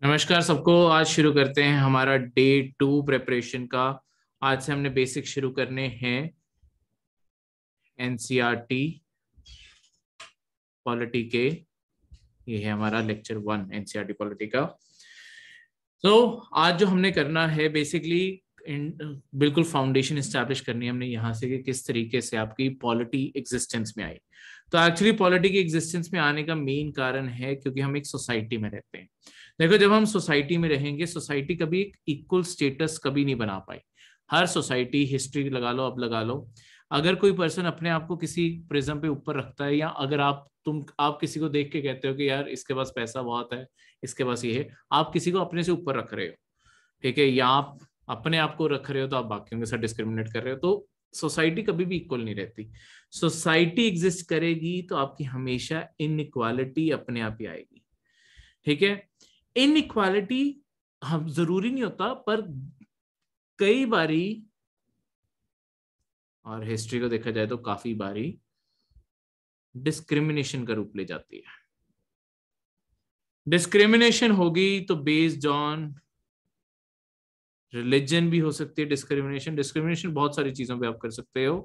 नमस्कार सबको। आज शुरू करते हैं हमारा डे 2 प्रिपरेशन का। आज से हमने बेसिक शुरू करने हैं एनसीईआरटी पॉलिटी के। ये है हमारा लेक्चर 1 एनसीईआरटी पॉलिटी का। तो आज जो हमने करना है बेसिकली बिल्कुल फाउंडेशन एस्टैब्लिश करनी है हमने यहाँ से कि किस तरीके से आपकी पॉलिटी एग्जिस्टेंस में आई। तो एक्चुअली पॉलिटी की एग्जिस्टेंस में आने का मेन कारण है क्योंकि हम एक सोसाइटी में रहते हैं। देखो, जब हम सोसाइटी में रहेंगे, सोसाइटी कभी एक इक्वल स्टेटस कभी नहीं बना पाई। हर सोसाइटी, हिस्ट्री लगा लो, अब लगा लो, अगर कोई पर्सन अपने आप को किसी प्रिज्म पे ऊपर रखता है, या अगर आप किसी को देख के कहते हो कि यार इसके पास पैसा बहुत है, इसके पास ये है, आप किसी को अपने से ऊपर रख रहे हो, ठीक है, या आप अपने आप को रख रहे हो तो आप बाकियों के साथ डिस्क्रिमिनेट कर रहे हो। तो सोसाइटी कभी भी इक्वल नहीं रहती। सोसाइटी एग्जिस्ट करेगी तो आपकी हमेशा इनइक्वालिटी अपने आप ही आएगी, ठीक है। इनइक्वालिटी हम जरूरी नहीं होता, पर कई बारी, और हिस्ट्री को देखा जाए तो काफी बारी डिस्क्रिमिनेशन का रूप ले जाती है। डिस्क्रिमिनेशन होगी तो बेस्ड ऑन रिलीजन भी हो सकती है। डिस्क्रिमिनेशन डिस्क्रिमिनेशन बहुत सारी चीजों पे आप कर सकते हो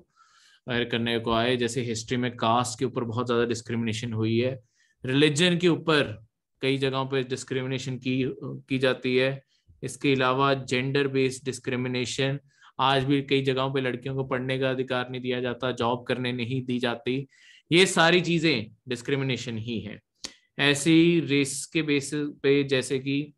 अगर करने को आए। जैसे हिस्ट्री में कास्ट के ऊपर बहुत ज्यादा डिस्क्रिमिनेशन हुई है, रिलीजन के ऊपर कई जगहों पे डिस्क्रिमिनेशन की जाती है। इसके अलावा जेंडर बेस्ड डिस्क्रिमिनेशन, आज भी कई जगहों पे लड़कियों को पढ़ने का अधिकार नहीं दिया जाता, जॉब करने नहीं दी जाती। ये सारी चीजें डिस्क्रिमिनेशन ही है। ऐसी रेस के बेसिस पे, जैसे कि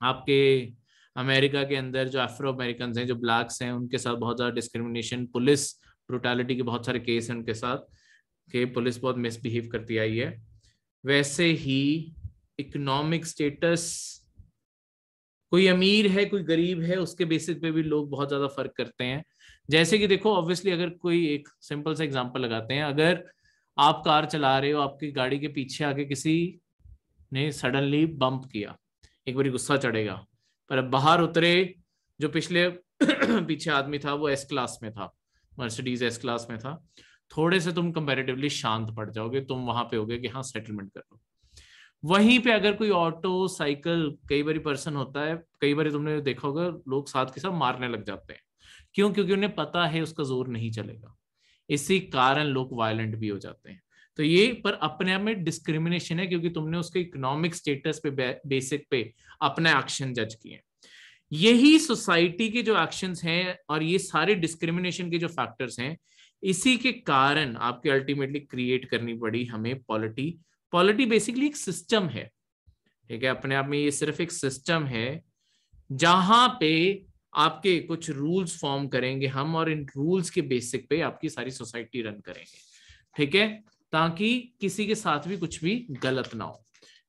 आपके अमेरिका के अंदर जो अफ्रो अमेरिकन हैं, जो ब्लैक्स हैं, उनके साथ बहुत ज्यादा डिस्क्रिमिनेशन, पुलिस ब्रुटैलिटी के बहुत सारे केस हैं उनके साथ, कि पुलिस बहुत मिसबिहेव करती आई है। वैसे ही इकोनॉमिक स्टेटस, कोई अमीर है कोई गरीब है, उसके बेसिस पे भी लोग बहुत ज्यादा फर्क करते हैं। जैसे कि देखो, ऑब्वियसली अगर कोई, एक सिंपल सा एग्जांपल लगाते हैं, अगर आप कार चला रहे हो, आपकी गाड़ी के पीछे आके किसी ने सडनली बम्प किया, एक बारी गुस्सा चढ़ेगा। पर अब बाहर उतरे जो पिछले पीछे आदमी था, वो एस क्लास में था, मर्सिडीज एस क्लास में था, थोड़े से तुम कंपैरेटिवली शांत पड़ जाओगे, तुम वहां पे होगे कि हाँ सेटलमेंट कर लो। वहीं पे अगर कोई ऑटो, साइकिल, कई बारी पर्सन होता है, कई बारी तुमने देखा होगा, लोग साथ के साथ मारने लग जाते हैं। क्यों? क्योंकि उन्हें पता है उसका जोर नहीं चलेगा। इसी कारण लोग वायलेंट भी हो जाते हैं। तो ये पर अपने आप में डिस्क्रिमिनेशन है, क्योंकि तुमने उसके इकोनॉमिक स्टेटस पे बेसिक पे अपने एक्शन जज किए। यही सोसाइटी के जो एक्शंस हैं और ये सारे डिस्क्रिमिनेशन के जो फैक्टर्स हैं, इसी के कारण आपके अल्टीमेटली क्रिएट करनी पड़ी हमें पॉलिटी। पॉलिटी बेसिकली एक सिस्टम है, ठीक है, अपने आप में ये सिर्फ एक सिस्टम है जहां पे आपके कुछ रूल्स फॉर्म करेंगे हम, और इन रूल्स के बेसिक पे आपकी सारी सोसाइटी रन करेंगे, ठीक है, ताकि किसी के साथ भी कुछ भी गलत ना हो।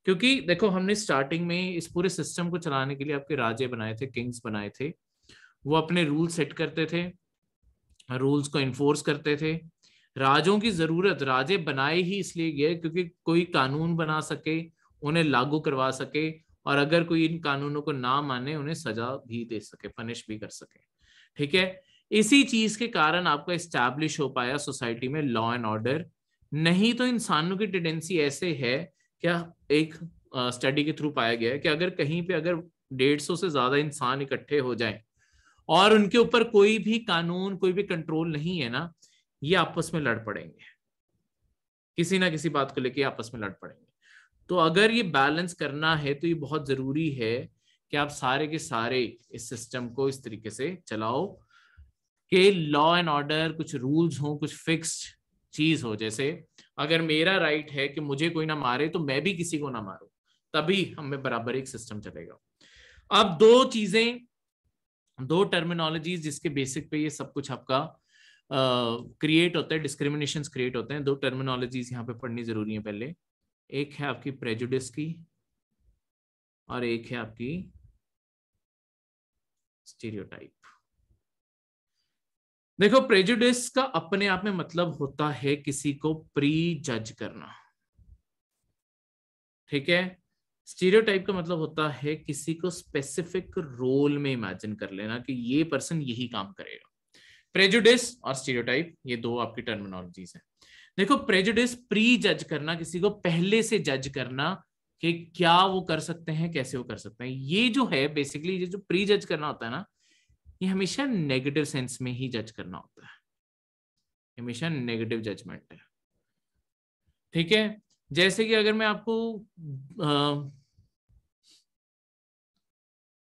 क्योंकि देखो, हमने स्टार्टिंग में इस पूरे सिस्टम को चलाने के लिए आपके राजे बनाए थे, किंग्स बनाए थे। वो अपने रूल सेट करते थे, रूल्स को इन्फोर्स करते थे। राजों की जरूरत, राजे बनाए ही इसलिए गए क्योंकि कोई कानून बना सके, उन्हें लागू करवा सके, और अगर कोई इन कानूनों को ना माने उन्हें सजा भी दे सके, पनिश भी कर सके, ठीक है। इसी चीज के कारण आपका एस्टैब्लिश हो पाया सोसाइटी में लॉ एंड ऑर्डर। नहीं तो इंसानों की टेंडेंसी ऐसे है, क्या एक स्टडी के थ्रू पाया गया है कि अगर कहीं पे अगर 150 से ज्यादा इंसान इकट्ठे हो जाएं और उनके ऊपर कोई भी कानून, कोई भी कंट्रोल नहीं है ना, ये आपस में लड़ पड़ेंगे, किसी ना किसी बात को लेके आपस में लड़ पड़ेंगे। तो अगर ये बैलेंस करना है तो ये बहुत जरूरी है कि आप सारे के सारे इस सिस्टम को इस तरीके से चलाओ कि लॉ एंड ऑर्डर, कुछ रूल्स हो, कुछ फिक्स्ड चीज हो। जैसे अगर मेरा राइट है कि मुझे कोई ना मारे तो मैं भी किसी को ना मारूं, तभी हमें बराबर एक सिस्टम चलेगा। अब दो चीजें, दो टर्मिनोलॉजीज जिसके बेसिक पे ये सब कुछ आपका क्रिएट होता है, डिस्क्रिमिनेशन क्रिएट होते हैं। दो टर्मिनोलॉजीज यहाँ पे पढ़नी जरूरी है पहले। एक है आपकी प्रेजुडिस की, और एक है आपकी स्टीरियोटाइप। देखो, प्रेजुडिस का अपने आप में मतलब होता है किसी को प्री जज करना, ठीक है। स्टीरियोटाइप का मतलब होता है किसी को स्पेसिफिक रोल में इमेजिन कर लेना कि ये पर्सन यही काम करेगा। प्रेजुडिस और स्टीरियोटाइप, ये दो आपकी टर्मिनोलॉजीज हैं। देखो, प्रेजुडिस प्री जज करना, किसी को पहले से जज करना कि क्या वो कर सकते हैं, कैसे वो कर सकते हैं। ये जो है बेसिकली, ये जो प्री जज करना होता है ना, ये हमेशा नेगेटिव सेंस में ही जज करना होता है, हमेशा नेगेटिव जजमेंट है। ठीक है, जैसे कि अगर मैं आपको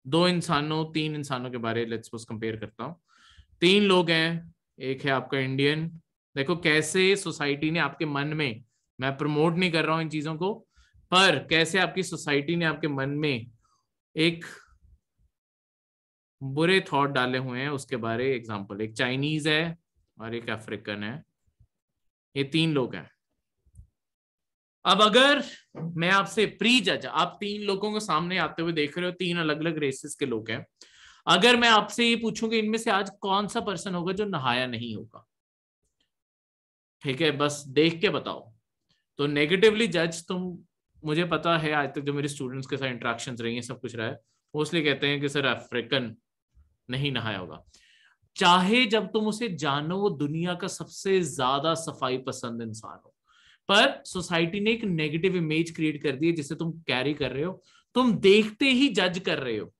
तीन इंसानों के बारे लेट्स सपोज कंपेयर करता हूँ। तीन लोग हैं, एक है आपका इंडियन। देखो कैसे सोसाइटी ने आपके मन में, मैं प्रमोट नहीं कर रहा हूं इन चीजों को, पर कैसे आपकी सोसाइटी ने आपके मन में एक बुरे थॉट डाले हुए हैं उसके बारे। एग्जांपल, एक चाइनीज है और एक अफ्रीकन है, ये तीन लोग हैं। अब अगर मैं आपसे प्री जज, आप तीन लोगों को सामने आते हुए देख रहे हो, तीन अलग अलग रेसेस के लोग हैं, अगर मैं आपसे ये पूछूं कि इनमें से आज कौन सा पर्सन होगा जो नहाया नहीं होगा, ठीक है, बस देख के बताओ, तो नेगेटिवली जज तुम, मुझे पता है आज तक जो मेरे स्टूडेंट्स के साथ इंटरेक्शंस रही हैं, सब कुछ रहा है, मोस्टली कहते हैं कि सर अफ्रीकन नहीं नहाया होगा। चाहे जब तुम उसे जानो वो दुनिया का सबसे ज्यादा सफाई पसंद इंसान हो, पर सोसाइटी ने एक नेगेटिव इमेज क्रिएट कर दी है जिसे तुम कैरी कर रहे हो, तुम देखते ही जज कर रहे हो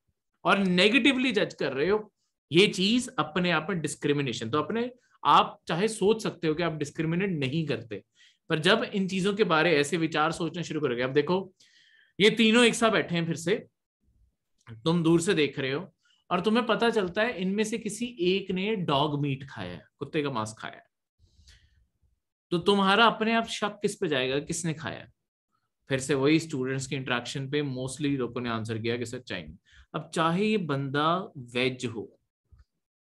और नेगेटिवली जज कर रहे हो। ये चीज अपने आप में डिस्क्रिमिनेशन, तो अपने आप चाहे सोच सकते हो कि आप डिस्क्रिमिनेट नहीं करते, पर जब इन चीजों के बारे ऐसे विचार सोचना शुरू करोगे, अब देखो ये तीनों एक साथ बैठे हैं, फिर से तुम दूर से देख रहे हो और तुम्हें पता चलता है इनमें से किसी एक ने डॉग मीट खाया है, कुत्ते का मांस खाया है, तो तुम्हारा अपने आप शक किस पे जाएगा, किसने खाया है? फिर से वही स्टूडेंट्स की इंटरेक्शन पे मोस्टली लोगों ने आंसर किया कि सर चाइनीज। अब चाहे ये बंदा वेज हो,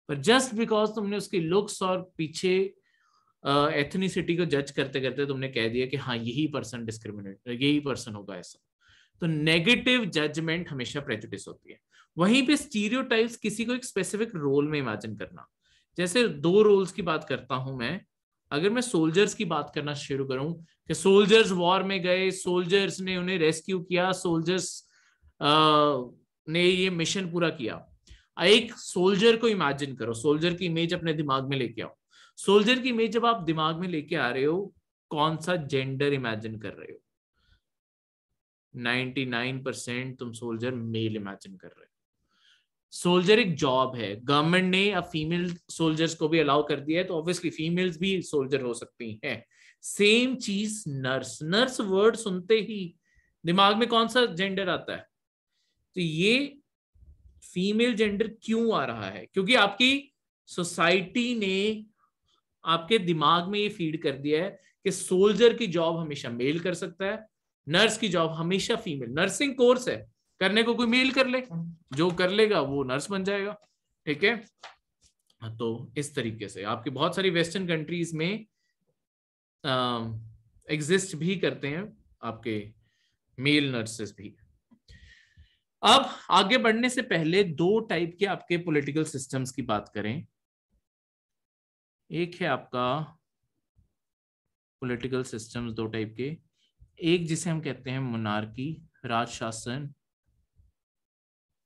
पर जस्ट बिकॉज तुमने उसकी लुक्स और पीछे एथनिसिटी को जज करते करते तुमने कह दिया कि हाँ यही पर्सन डिस्क्रिमिनेट, यही पर्सन होगा ऐसा, तो नेगेटिव जजमेंट हमेशा प्रेजुडिस होती है। वहीं पे स्टीरियोटाइप्स, किसी को एक स्पेसिफिक रोल में इमेजिन करना, जैसे दो रोल्स की बात करता हूं मैं, अगर मैं सोल्जर्स की बात करना शुरू करूं कि सोल्जर्स वॉर में गए, सोल्जर्स ने उन्हें रेस्क्यू किया, सोल्जर्स ने ये मिशन पूरा किया। एक सोल्जर को इमेजिन करो, सोल्जर की इमेज अपने दिमाग में लेके आओ। सोल्जर की इमेज जब आप दिमाग में लेके आ रहे हो, कौन सा जेंडर इमेजिन कर रहे हो? 99% तुम सोल्जर मेल इमेजिन कर रहे हो। सोल्जर एक जॉब है, गवर्नमेंट ने अब फीमेल सोल्जर्स को भी अलाउ कर दिया है, तो ऑब्वियसली फीमेल्स भी सोल्जर हो सकती हैं। सेम चीज नर्स, नर्स वर्ड सुनते ही दिमाग में कौन सा जेंडर आता है? तो ये फीमेल जेंडर क्यों आ रहा है? क्योंकि आपकी सोसाइटी ने आपके दिमाग में ये फीड कर दिया है कि सोल्जर की जॉब हमेशा मेल कर सकता है, नर्स की जॉब हमेशा फीमेल। नर्सिंग कोर्स है, करने को कोई मेल कर ले, जो कर लेगा वो नर्स बन जाएगा। ठीक है, तो इस तरीके से आपकी बहुत सारी वेस्टर्न कंट्रीज में एग्जिस्ट भी करते हैं आपके मेल नर्सेस भी। अब आगे बढ़ने से पहले दो टाइप के आपके पॉलिटिकल सिस्टम्स की बात करें। एक है आपका पॉलिटिकल सिस्टम्स दो टाइप के, एक जिसे हम कहते हैं मोनार्की, राज शासन,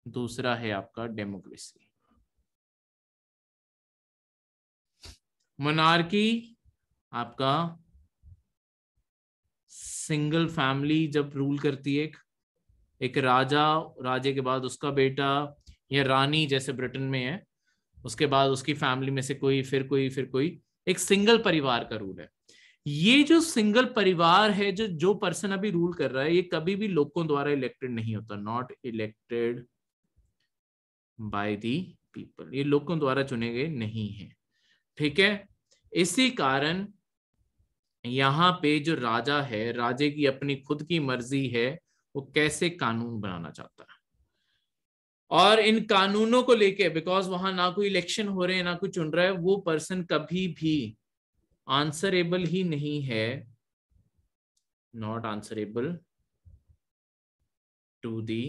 दूसरा है आपका डेमोक्रेसी। मोनार्की आपका सिंगल फैमिली जब रूल करती है, एक राजा, राजे के बाद उसका बेटा या रानी जैसे ब्रिटेन में है, उसके बाद उसकी फैमिली में से कोई, फिर कोई, फिर कोई, एक सिंगल परिवार का रूल है। ये जो सिंगल परिवार है, जो पर्सन अभी रूल कर रहा है, ये कभी भी लोगों द्वारा इलेक्टेड नहीं होता, not elected by the people, ये लोगों द्वारा चुने गए नहीं है। ठीक है, इसी कारण यहाँ पे जो राजा है, राजे की अपनी खुद की मर्जी है वो कैसे कानून बनाना चाहता है, और इन कानूनों को लेके, बिकॉज वहां ना कोई इलेक्शन हो रहे हैं ना कोई चुन रहा है, वो पर्सन कभी भी आंसरेबल ही नहीं है, not answerable to the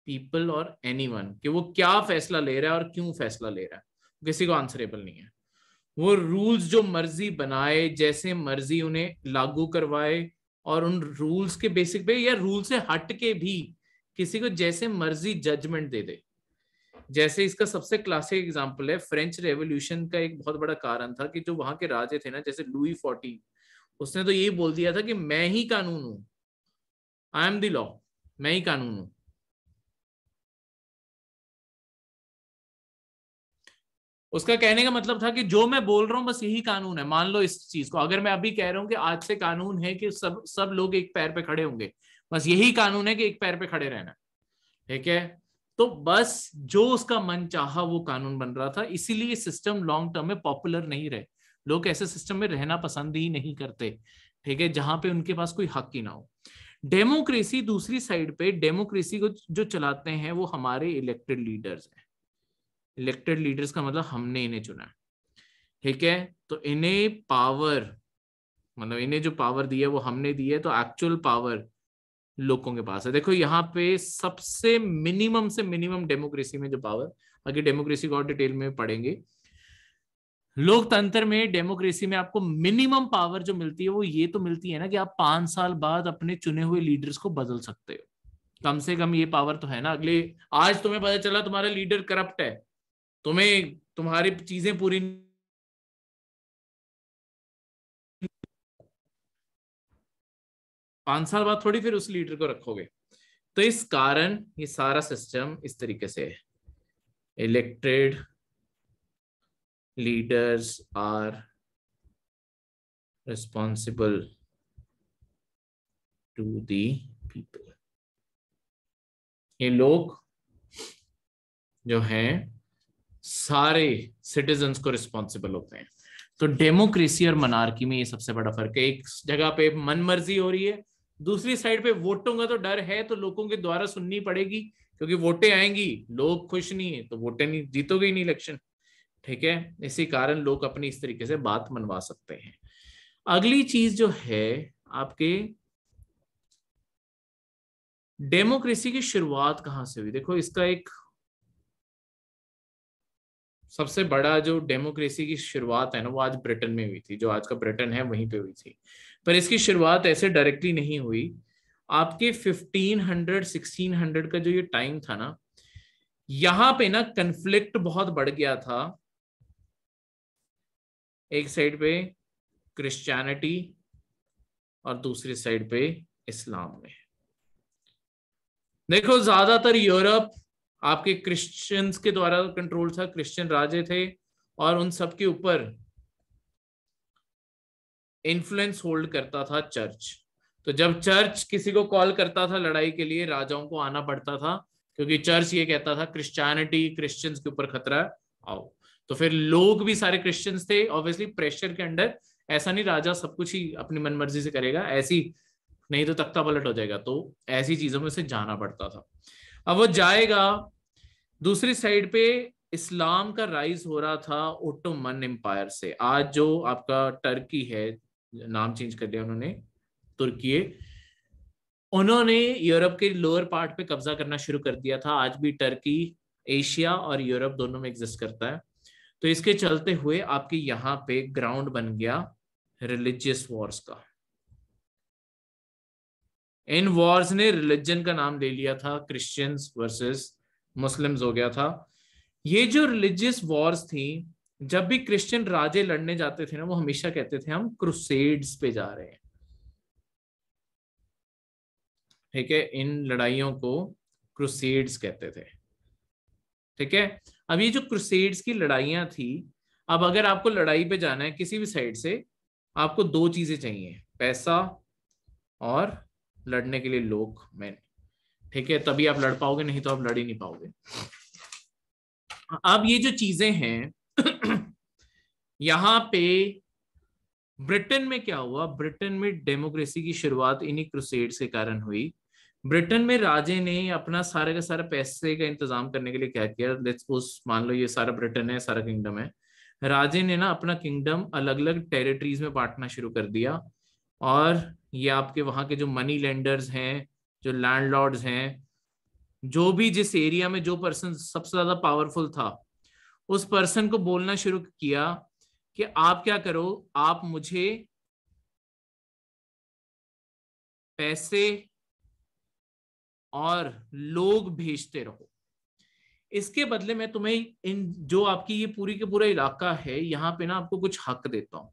people और एनीवन, कि वो क्या फैसला ले रहा है और क्यों फैसला ले रहा है, किसी को आंसरेबल नहीं है। वो रूल्स जो मर्जी बनाए, जैसे मर्जी उन्हें लागू करवाए, और उन रूल्स के बेसिक पे या रूल से हट के भी किसी को जैसे मर्जी जजमेंट दे दे। जैसे इसका सबसे क्लासिक एग्जांपल है फ्रेंच रेवोल्यूशन का, एक बहुत बड़ा कारण था कि जो वहां के राजे थे ना, जैसे लुई 14, उसने तो यही बोल दिया था कि मैं ही कानून हूं, आई एम द लॉ, मैं ही कानून हूं। उसका कहने का मतलब था कि जो मैं बोल रहा हूं बस यही कानून है। मान लो इस चीज को, अगर मैं अभी कह रहा हूं कि आज से कानून है कि सब सब लोग एक पैर पे खड़े होंगे, बस यही कानून है कि एक पैर पे खड़े रहना, ठीक है। तो बस जो उसका मन चाहा वो कानून बन रहा था। इसीलिए सिस्टम लॉन्ग टर्म में पॉपुलर नहीं रहे। लोग ऐसे सिस्टम में रहना पसंद ही नहीं करते, ठीक है, जहां पे उनके पास कोई हक ही ना हो। डेमोक्रेसी दूसरी साइड पे, डेमोक्रेसी को जो चलाते हैं वो हमारे इलेक्टेड लीडर्स हैं। इलेक्टेड लीडर्स का मतलब हमने इन्हें चुना है, ठीक है। तो इन्हें पावर, मतलब इन्हें जो पावर दी है वो हमने दी है, तो एक्चुअल पावर लोगों के पास है। देखो यहाँ पे सबसे मिनिमम से मिनिमम डेमोक्रेसी में जो पावर, आगे डेमोक्रेसी को और डिटेल में पढ़ेंगे, लोकतंत्र में, डेमोक्रेसी में आपको मिनिमम पावर जो मिलती है वो ये तो मिलती है ना कि आप 5 साल बाद अपने चुने हुए लीडर्स को बदल सकते हो। कम से कम ये पावर तो है ना। अगले, आज तुम्हें पता चला तुम्हारा लीडर करप्ट है, तुम्हें तुम्हारी चीजें पूरी, 5 साल बाद थोड़ी फिर उस लीडर को रखोगे। तो इस कारण ये सारा सिस्टम इस तरीके से है। Elected leaders are responsible to the people. ये लोग जो हैं सारे सिटीजन्स को रिस्पॉन्सिबल होते हैं। तो डेमोक्रेसी और मनार्की में ये सबसे बड़ा फर्क है। एक जगह पे मनमर्जी हो रही है, दूसरी साइड पे वोटों का तो डर है, तो लोगों के द्वारा सुननी पड़ेगी, क्योंकि वोटें आएंगी, लोग खुश नहीं है तो वोटें नहीं, जीतोगे ही नहीं इलेक्शन, ठीक है। इसी कारण लोग अपनी इस तरीके से बात मनवा सकते हैं। अगली चीज जो है आपके, डेमोक्रेसी की शुरुआत कहां से हुई। देखो इसका एक सबसे बड़ा जो डेमोक्रेसी की शुरुआत है ना, वो आज ब्रिटेन में हुई थी। जो आज का ब्रिटेन है वहीं पे हुई थी। पर इसकी शुरुआत ऐसे डायरेक्टली नहीं हुई। आपके 1500 1600 का जो ये टाइम था ना, यहां पे ना कन्फ्लिक्ट बहुत बढ़ गया था। एक साइड पे क्रिश्चियनिटी और दूसरी साइड पे इस्लाम में। देखो ज्यादातर यूरोप आपके क्रिश्चियंस के द्वारा कंट्रोल था, क्रिश्चियन राजे थे, और उन सब के ऊपर इन्फ्लुएंस होल्ड करता था चर्च। तो जब चर्च किसी को कॉल करता था लड़ाई के लिए, राजाओं को आना पड़ता था, क्योंकि चर्च ये कहता था क्रिश्चियनिटी, क्रिश्चियंस के ऊपर खतरा है, आओ। तो फिर लोग भी सारे क्रिश्चियंस थे, ऑब्वियसली प्रेशर के अंडर। ऐसा नहीं राजा सब कुछ ही अपनी मनमर्जी से करेगा, ऐसी नहीं तो तख्ता पलट हो जाएगा। तो ऐसी चीजों में से जाना पड़ता था। अब वो जाएगा, दूसरी साइड पे इस्लाम का राइज हो रहा था ओटोमन एम्पायर से। आज जो आपका टर्की है, नाम चेंज कर दिया उन्होंने, तुर्की, उन्होंने यूरोप के लोअर पार्ट पे कब्जा करना शुरू कर दिया था। आज भी टर्की एशिया और यूरोप दोनों में एग्जिस्ट करता है। तो इसके चलते हुए आपके यहाँ पे ग्राउंड बन गया रिलीजियस वॉर्स का। इन वॉर्स ने रिलीजन का नाम ले लिया था, क्रिश्चियंस वर्सेस मुस्लिम्स हो गया था। ये जो रिलीजियस वॉर्स थी, जब भी क्रिश्चियन राजे लड़ने जाते थे ना, वो हमेशा कहते थे हम क्रूसेड्स पे जा रहे हैं, ठीक है। इन लड़ाइयों को क्रूसेड्स कहते थे, ठीक है। अब ये जो क्रूसेड्स की लड़ाइयां थी, अब अगर आपको लड़ाई पे जाना है किसी भी साइड से, आपको दो चीजें चाहिए, पैसा और लड़ने के लिए लोग, मैन, ठीक है। तभी आप लड़ पाओगे, नहीं तो आप लड़ ही नहीं पाओगे। अब ये जो चीजें हैं यहां पे ब्रिटेन में क्या हुआ, ब्रिटेन में डेमोक्रेसी की शुरुआत इन्हीं क्रूसेड्स के कारण हुई। ब्रिटेन में राजे ने अपना सारे का सारा पैसे का इंतजाम करने के लिए क्या किया, लेट्स सपोज मान लो ये सारा ब्रिटेन है, सारा किंगडम है। राजे ने ना अपना किंगडम अलग अलग टेरिटरीज में बांटना शुरू कर दिया। और ये आपके वहां के जो मनी लेंडर्स हैं, जो लैंडलॉर्ड्स हैं, जो भी जिस एरिया में जो पर्सन सबसे ज्यादा पावरफुल था, उस पर्सन को बोलना शुरू किया कि आप क्या करो, आप मुझे पैसे और लोग भेजते रहो, इसके बदले में तुम्हें इन जो आपकी ये पूरी के पूरा इलाका है यहाँ पे ना आपको कुछ हक देता हूं।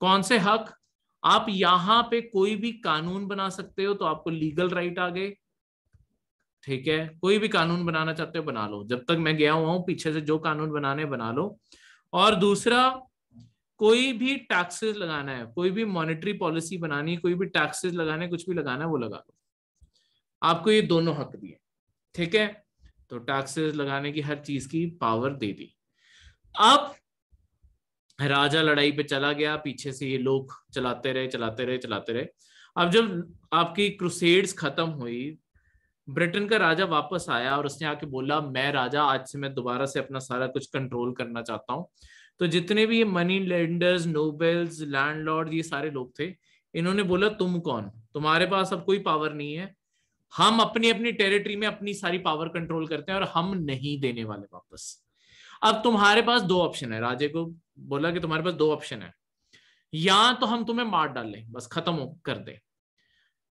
कौन से हक, आप यहां पे कोई भी कानून बना सकते हो, तो आपको लीगल राइट आ गए। ठीक है, कोई भी कानून बनाना चाहते हो बना लो, जब तक मैं गया हुआ हूं पीछे से जो कानून बनाने बना लो। और दूसरा, कोई भी टैक्सेस लगाना है, कोई भी मॉनेटरी पॉलिसी बनानी है, कोई भी टैक्सेस लगाने, कुछ भी लगाना है वो लगा लो। आपको ये दोनों हक दिए। ठीक है, तो टैक्सेस लगाने की हर चीज की पावर दे दी। अब राजा लड़ाई पे चला गया, पीछे से ये लोग चलाते रहे चलाते रहे चलाते रहे। अब जब आपकी क्रूसेड्स खत्म हुई, ब्रिटेन का राजा वापस आया और उसने आके बोला मैं राजा, आज से मैं दोबारा से अपना सारा कुछ कंट्रोल करना चाहता हूं। तो जितने भी ये मनी लेंडर्स, नोबल्स, लैंडलॉर्ड, ये सारे लोग थे, इन्होंने बोला तुम कौन, तुम्हारे पास अब कोई पावर नहीं है, हम अपनी अपनी टेरिटरी में अपनी सारी पावर कंट्रोल करते हैं और हम नहीं देने वाले वापस। अब तुम्हारे पास दो ऑप्शन है, राजे को बोला कि तुम्हारे पास दो ऑप्शन है, या तो हम तुम्हें मार डालें, बस खत्म कर दे।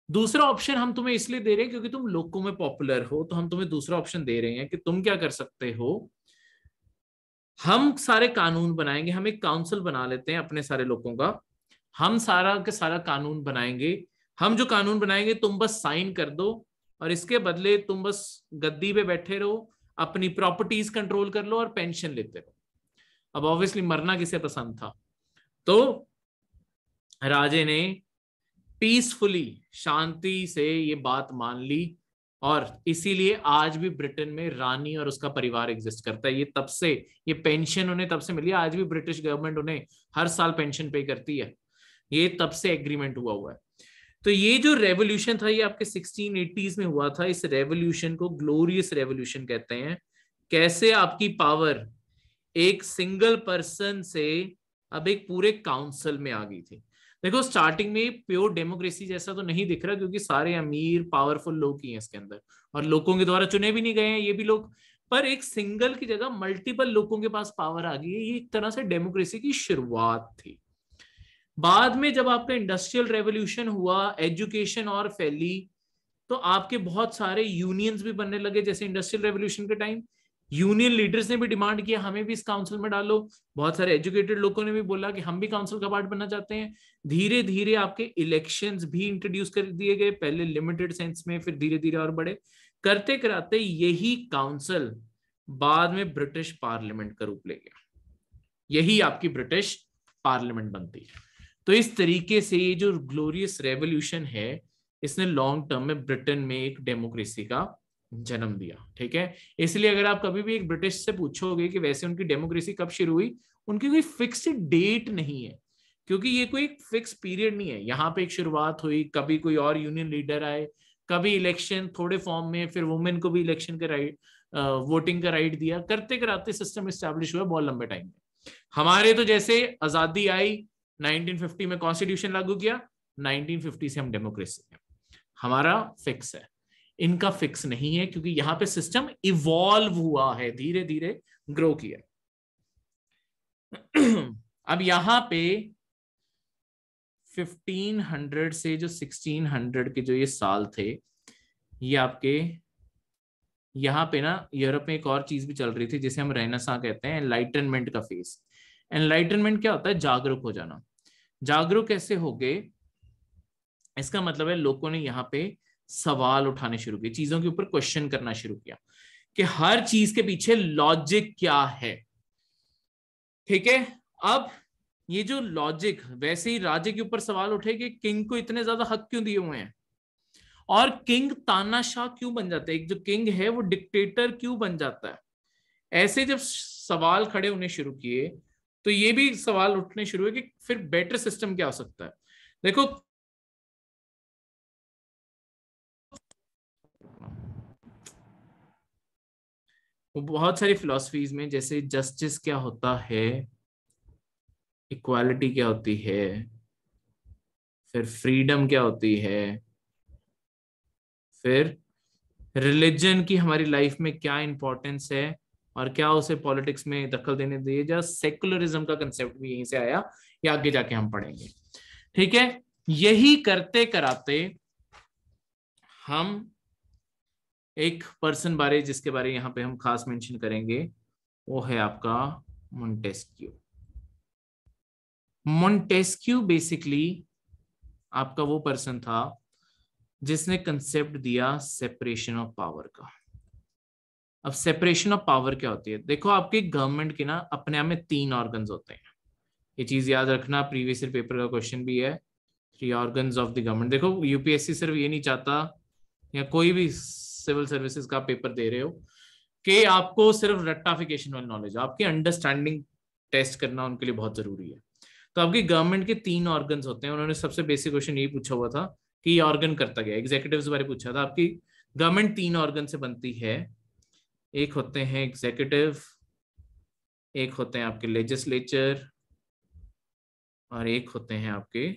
दूसरा ऑप्शन हम तुम्हें इसलिए दे रहे हैं क्योंकि तुम लोगों में पॉपुलर हो, तो हम तुम्हें दूसरा ऑप्शन दे रहे हैं कि तुम क्या कर सकते हो, हम सारे कानून बनाएंगे, हम एक काउंसिल बना लेते हैं अपने सारे लोगों का, हम सारा के सारा कानून बनाएंगे, हम जो कानून बनाएंगे तुम बस साइन कर दो, और इसके बदले तुम बस गद्दी पे बैठे रहो, अपनी प्रॉपर्टीज कंट्रोल कर लो और पेंशन लेते रहो। अब ऑब्वियसली मरना किसे पसंद था, तो राजे ने पीसफुली, शांति से ये बात मान ली। और इसीलिए आज भी ब्रिटेन में रानी और उसका परिवार एग्जिस्ट करता है। ये तब से, ये पेंशन उन्हें तब से मिली, आज भी ब्रिटिश गवर्नमेंट उन्हें हर साल पेंशन पे करती है, ये तब से एग्रीमेंट हुआ है। तो ये जो रेवोल्यूशन था ये आपके 1680s में हुआ था। इस रेवोल्यूशन को ग्लोरियस रेवोल्यूशन कहते हैं। कैसे आपकी पावर एक सिंगल पर्सन से अब एक पूरे काउंसिल में आ गई थी। देखो स्टार्टिंग में प्योर डेमोक्रेसी जैसा तो नहीं दिख रहा, क्योंकि सारे अमीर पावरफुल लोग ही हैं इसके अंदर, और लोगों के द्वारा चुने भी नहीं गए हैं ये भी लोग, पर एक सिंगल की जगह मल्टीपल लोगों के पास पावर आ गई है। ये एक तरह से डेमोक्रेसी की शुरुआत थी। बाद में जब आपका इंडस्ट्रियल रेवोल्यूशन हुआ, एजुकेशन और फैली, तो आपके बहुत सारे यूनियंस भी बनने लगे। जैसे इंडस्ट्रियल रेवोल्यूशन के टाइम यूनियन लीडर्स ने भी डिमांड किया हमें भी इस काउंसिल में डालो, बहुत सारे एजुकेटेड लोगों ने भी बोला कि हम भी काउंसिल का पार्ट बनना चाहते हैं। धीरे धीरे आपके इलेक्शंस भी इंट्रोड्यूस कर दिए गए, पहले लिमिटेड सेंस में, फिर धीरे धीरे और बड़े करते कराते यही काउंसिल बाद में ब्रिटिश पार्लियामेंट का रूप ले गया। यही आपकी ब्रिटिश पार्लियामेंट बनती है। तो इस तरीके से ये जो ग्लोरियस रेवोल्यूशन है, इसने लॉन्ग टर्म में ब्रिटेन में एक डेमोक्रेसी का जन्म दिया। ठीक है, इसलिए अगर आप कभी भी एक ब्रिटिश से पूछोगे कि वैसे उनकी डेमोक्रेसी कब शुरू हुई, उनकी कोई फिक्स्ड डेट नहीं है, क्योंकि ये कोई फिक्स पीरियड नहीं है। यहाँ पे एक शुरुआत हुई, कभी कोई और यूनियन लीडर आए, कभी इलेक्शन थोड़े फॉर्म में, फिर वुमेन को भी इलेक्शन का राइट, वोटिंग का राइट दिया, करते कराते सिस्टम एस्टैब्लिश हुआ बहुत लंबे टाइम में। हमारे तो जैसे आजादी आई 1950 में, कॉन्स्टिट्यूशन लागू किया, 1950 से हम डेमोक्रेसी है, हमारा फिक्स है। इनका फिक्स नहीं है, क्योंकि यहां पे सिस्टम इवॉल्व हुआ है, धीरे धीरे ग्रो किया। अब यहां पे 1500 से जो 1600 के जो ये साल थे, ये आपके यहाँ पे ना यूरोप में एक और चीज भी चल रही थी जिसे हम रेनेसां कहते हैं, एनलाइटनमेंट का फेज। एनलाइटनमेंट क्या होता है? जागरूक हो जाना। जागरूक कैसे हो गए? इसका मतलब है लोगों ने यहाँ पे सवाल उठाने शुरू किए, चीजों के ऊपर क्वेश्चन करना शुरू किया कि हर चीज के पीछे लॉजिक क्या है। ठीक है, अब ये जो लॉजिक, वैसे ही राजे के ऊपर सवाल उठे कि किंग को इतने ज्यादा हक क्यों दिए हुए हैं, और किंग तानाशाह क्यों बन जाता है, एक जो किंग है वो डिक्टेटर क्यों बन जाता है। ऐसे जब सवाल खड़े होने शुरू किए, तो ये भी सवाल उठने शुरू हुए कि फिर बेटर सिस्टम क्या हो सकता है। देखो बहुत सारी फिलॉसफीज में, जैसे जस्टिस क्या होता है, इक्वालिटी क्या होती है, फिर फ्रीडम क्या होती है, फिर रिलीजन की हमारी लाइफ में क्या इंपॉर्टेंस है, और क्या उसे पॉलिटिक्स में दखल देने दिए जा, सेकुलरिज्म का कंसेप्ट भी यहीं से आया, ये आगे जाके हम पढ़ेंगे। ठीक है, यही करते कराते हम एक पर्सन बारे, जिसके बारे यहाँ पे हम खास मेंशन करेंगे, वो है आपका मोंटेस्क्यू। मोंटेस्क्यू बेसिकली आपका वो पर्सन था जिसने कंसेप्ट दिया सेपरेशन ऑफ पावर का। अब सेपरेशन ऑफ पावर क्या होती है? देखो, आपके गवर्नमेंट के ना अपने आप में 3 ऑर्गन्स होते हैं। ये चीज याद रखना, प्रीवियस ईयर पेपर का क्वेश्चन भी है। 3 ऑर्गन्स ऑफ द गवर्नमेंट। देखो, यूपीएससी सिर्फ ये नहीं चाहता, या कोई भी सिविल सर्विसेज का पेपर दे रहे हो, कि आपको सिर्फ रट्टाफिकेशन वाली नॉलेज, आपकी अंडरस्टैंडिंग टेस्ट करना उनके लिए बहुत जरूरी है। तो आपकी गवर्नमेंट के 3 ऑर्गन्स होते हैं। उन्होंने सबसे बेसिक क्वेश्चन यही पूछा हुआ था कि ये ऑर्गन करता गया, एग्जीक्यूटिव बारे पूछा था। आपकी गवर्नमेंट 3 ऑर्गन से बनती है। एक होते हैं एग्जीक्यूटिव, एक होते हैं आपके लेजिस्लेचर, और एक होते हैं आपके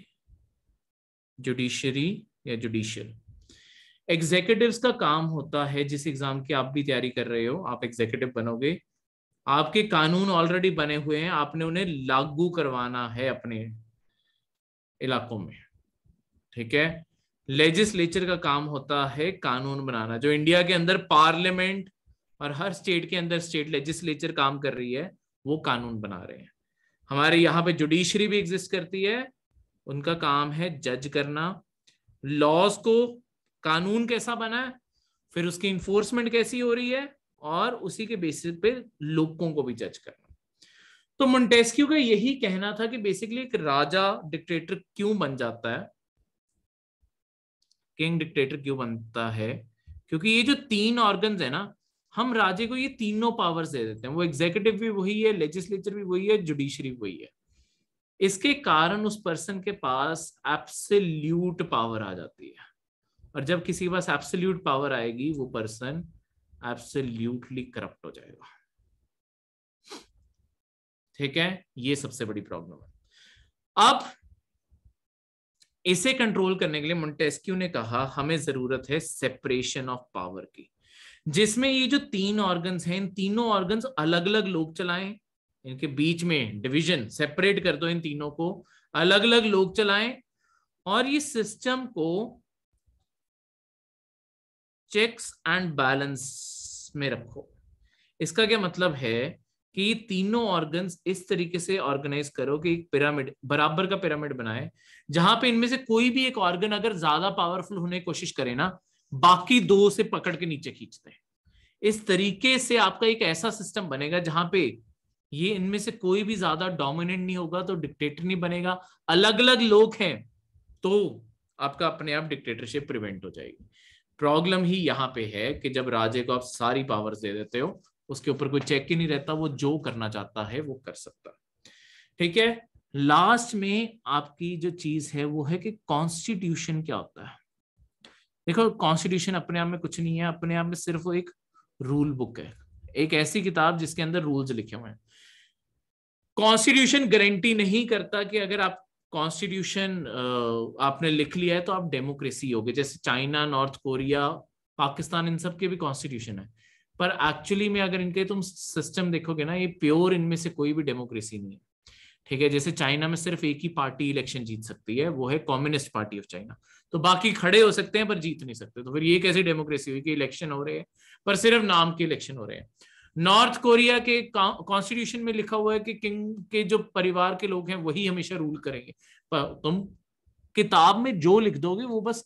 जुडिशरी या जुडिशियल। एग्जीक्यूटिव्स का काम होता है, जिस एग्जाम की आप भी तैयारी कर रहे हो, आप एग्जीक्यूटिव बनोगे, आपके कानून ऑलरेडी बने हुए हैं, आपने उन्हें लागू करवाना है अपने इलाकों में, ठीक है। लेजिस्लेचर का काम होता है कानून बनाना। जो इंडिया के अंदर पार्लियामेंट और हर स्टेट के अंदर स्टेट लेजिस्लेचर काम कर रही है, वो कानून बना रहे हैं। हमारे यहाँ पे जुडिशरी भी एग्जिस्ट करती है, उनका काम है जज करना, लॉज को, कानून कैसा बना है, फिर उसकी इन्फोर्समेंट कैसी हो रही है, और उसी के बेसिस पे लोगों को भी जज करना। तो मोंटेस्क्यू का यही कहना था कि बेसिकली एक राजा डिक्टेटर क्यों बन जाता है, किंग डिक्टेटर क्यों बनता है, क्योंकि ये जो 3 ऑर्गन्स है ना, हम राजे को ये तीनों पावर्स दे देते हैं। वो एग्जीक्यूटिव भी वही है, लेजिस्लेचर भी वही है, जुडिशरी भी वही है। इसके कारण उस पर्सन के पास एब्सोल्यूट पावर आ जाती है, और जब किसी के पास एब्सोल्यूट पावर आएगी, वो पर्सन एब्सोल्यूटली करप्ट हो जाएगा, ठीक है। ये सबसे बड़ी प्रॉब्लम है। अब इसे कंट्रोल करने के लिए मोंटेस्क्यू ने कहा हमें जरूरत है सेपरेशन ऑफ पावर की, जिसमें ये जो 3 ऑर्गन्स हैं, इन तीनों ऑर्गन्स अलग अलग लोग चलाएं, इनके बीच में डिवीजन, सेपरेट कर दो इन तीनों को, अलग अलग लोग चलाएं, और ये सिस्टम को चेक्स एंड बैलेंस में रखो। इसका क्या मतलब है कि तीनों ऑर्गन्स इस तरीके से ऑर्गेनाइज करो कि एक पिरामिड, बराबर का पिरामिड बनाए, जहां पे इनमें से कोई भी एक ऑर्गन अगर ज्यादा पावरफुल होने की कोशिश करे ना, बाकी 2 से पकड़ के नीचे खींचते हैं। इस तरीके से आपका एक ऐसा सिस्टम बनेगा जहां पे ये इनमें से कोई भी ज्यादा डोमिनेंट नहीं होगा, तो डिक्टेटर नहीं बनेगा। अलग अलग लोग हैं तो आपका अपने आप डिक्टेटरशिप प्रिवेंट हो जाएगी। प्रॉब्लम ही यहाँ पे है कि जब राजे को आप सारी पावर्स दे देते हो, उसके ऊपर कोई चेक ही नहीं रहता, वो जो करना चाहता है वो कर सकता है, ठीक है। लास्ट में आपकी जो चीज है वो है कि कॉन्स्टिट्यूशन क्या होता है। देखो, कॉन्स्टिट्यूशन अपने आप में कुछ नहीं है, अपने आप में सिर्फ वो एक रूल बुक है, एक ऐसी किताब जिसके अंदर रूल्स लिखे हुए हैं। कॉन्स्टिट्यूशन गारंटी नहीं करता कि अगर आप कॉन्स्टिट्यूशन आपने लिख लिया है तो आप डेमोक्रेसी होगे। जैसे चाइना, नॉर्थ कोरिया, पाकिस्तान, इन सब के भी कॉन्स्टिट्यूशन है, पर एक्चुअली में अगर इनके तुम सिस्टम देखोगे ना, ये प्योर इनमें से कोई भी डेमोक्रेसी नहीं है, ठीक है। जैसे चाइना में सिर्फ एक ही पार्टी इलेक्शन जीत सकती है, वो है कम्युनिस्ट पार्टी ऑफ चाइना, तो बाकी खड़े हो सकते हैं पर जीत नहीं सकते। तो फिर ये कैसी डेमोक्रेसी हुई कि इलेक्शन हो रहे हैं पर सिर्फ नाम के इलेक्शन हो रहे हैं। नॉर्थ कोरिया के कॉन्स्टिट्यूशन में लिखा हुआ है कि किंग के जो परिवार के लोग हैं वही हमेशा रूल करेंगे, पर तुम किताब में जो लिख दोगे वो बस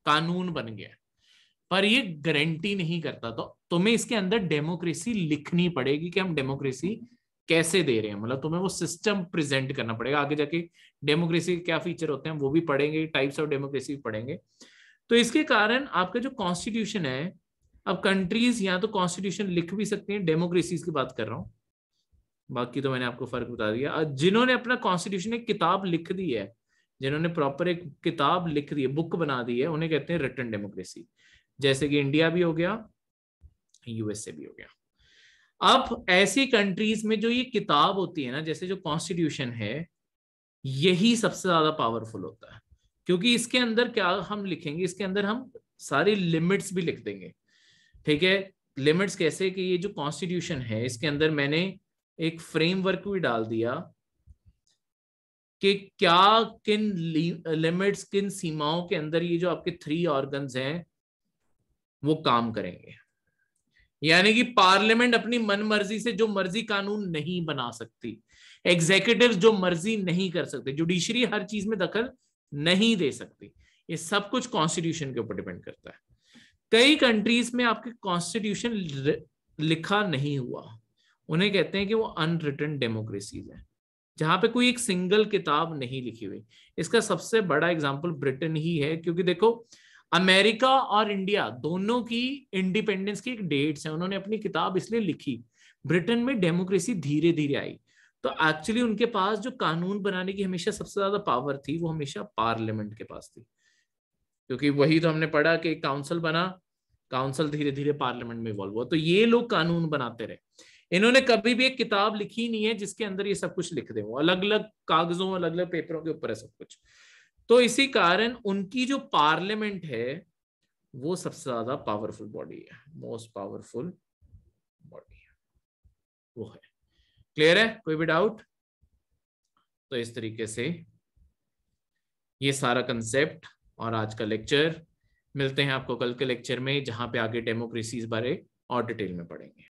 कानून बन गया, पर ये गारंटी नहीं करता। तो तुम्हें इसके अंदर डेमोक्रेसी लिखनी पड़ेगी कि हम डेमोक्रेसी कैसे दे रहे हैं, मतलब तुम्हें वो सिस्टम प्रेजेंट करना पड़ेगा। आगे जाके डेमोक्रेसी के क्या फीचर होते हैं वो भी पढ़ेंगे, टाइप्स ऑफ डेमोक्रेसी भी पढ़ेंगे। तो इसके कारण आपका जो कॉन्स्टिट्यूशन है, अब कंट्रीज या तो कॉन्स्टिट्यूशन लिख भी सकती हैं, डेमोक्रेसीज की बात कर रहा हूं, बाकी तो मैंने आपको फर्क बता दिया। जिन्होंने अपना कॉन्स्टिट्यूशन एक किताब लिख दी है, जिन्होंने प्रॉपर एक किताब लिख दी है, बुक बना दी है, उन्हें कहते हैं रिटन डेमोक्रेसी। जैसे कि इंडिया भी हो गया, यूएसए भी हो गया। अब ऐसी कंट्रीज में जो ये किताब होती है ना, जैसे जो कॉन्स्टिट्यूशन है, यही सबसे ज्यादा पावरफुल होता है, क्योंकि इसके अंदर क्या हम लिखेंगे, इसके अंदर हम सारी लिमिट्स भी लिख देंगे, ठीक है। लिमिट्स कैसे कि ये जो कॉन्स्टिट्यूशन है, इसके अंदर मैंने एक फ्रेमवर्क भी डाल दिया कि क्या किन लिमिट्स, किन सीमाओं के अंदर ये जो आपके 3 ऑर्गन्स हैं वो काम करेंगे। यानी कि पार्लियामेंट अपनी मनमर्जी से जो मर्जी कानून नहीं बना सकती, एग्जीक्यूटिव जो मर्जी नहीं कर सकते, जुडिशरी हर चीज में दखल नहीं दे सकती। ये सब कुछ कॉन्स्टिट्यूशन के ऊपर डिपेंड करता है। कई कंट्रीज में आपके कॉन्स्टिट्यूशन लिखा नहीं हुआ, उन्हें कहते हैं कि वो अनरिटन डेमोक्रेसीज है, जहां पे कोई एक सिंगल किताब नहीं लिखी हुई। इसका सबसे बड़ा एग्जांपल ब्रिटेन ही है, क्योंकि देखो अमेरिका और इंडिया दोनों की इंडिपेंडेंस की एक डेट्स है, उन्होंने अपनी किताब इसलिए लिखी। ब्रिटेन में डेमोक्रेसी धीरे धीरे आई, तो एक्चुअली उनके पास जो कानून बनाने की हमेशा सबसे ज्यादा पावर थी वो हमेशा पार्लियामेंट के पास थी, क्योंकि वही तो हमने पढ़ा कि काउंसिल बना, काउंसिल धीरे धीरे पार्लियामेंट में इवॉल्व हुआ, तो ये लोग कानून बनाते रहे। इन्होंने कभी भी एक किताब लिखी नहीं है जिसके अंदर ये सब कुछ लिख दे, वो अलग अलग कागजों अलग अलग पेपरों के ऊपर है सब कुछ। तो इसी कारण उनकी जो पार्लियामेंट है वो सबसे ज्यादा पावरफुल बॉडी है, मोस्ट पावरफुल बॉडी है वो है। क्लियर है, कोई भी डाउट? तो इस तरीके से ये सारा कंसेप्ट और आज का लेक्चर। मिलते हैं आपको कल के लेक्चर में, जहां पे आगे डेमोक्रेसीज बारे और डिटेल में पढ़ेंगे।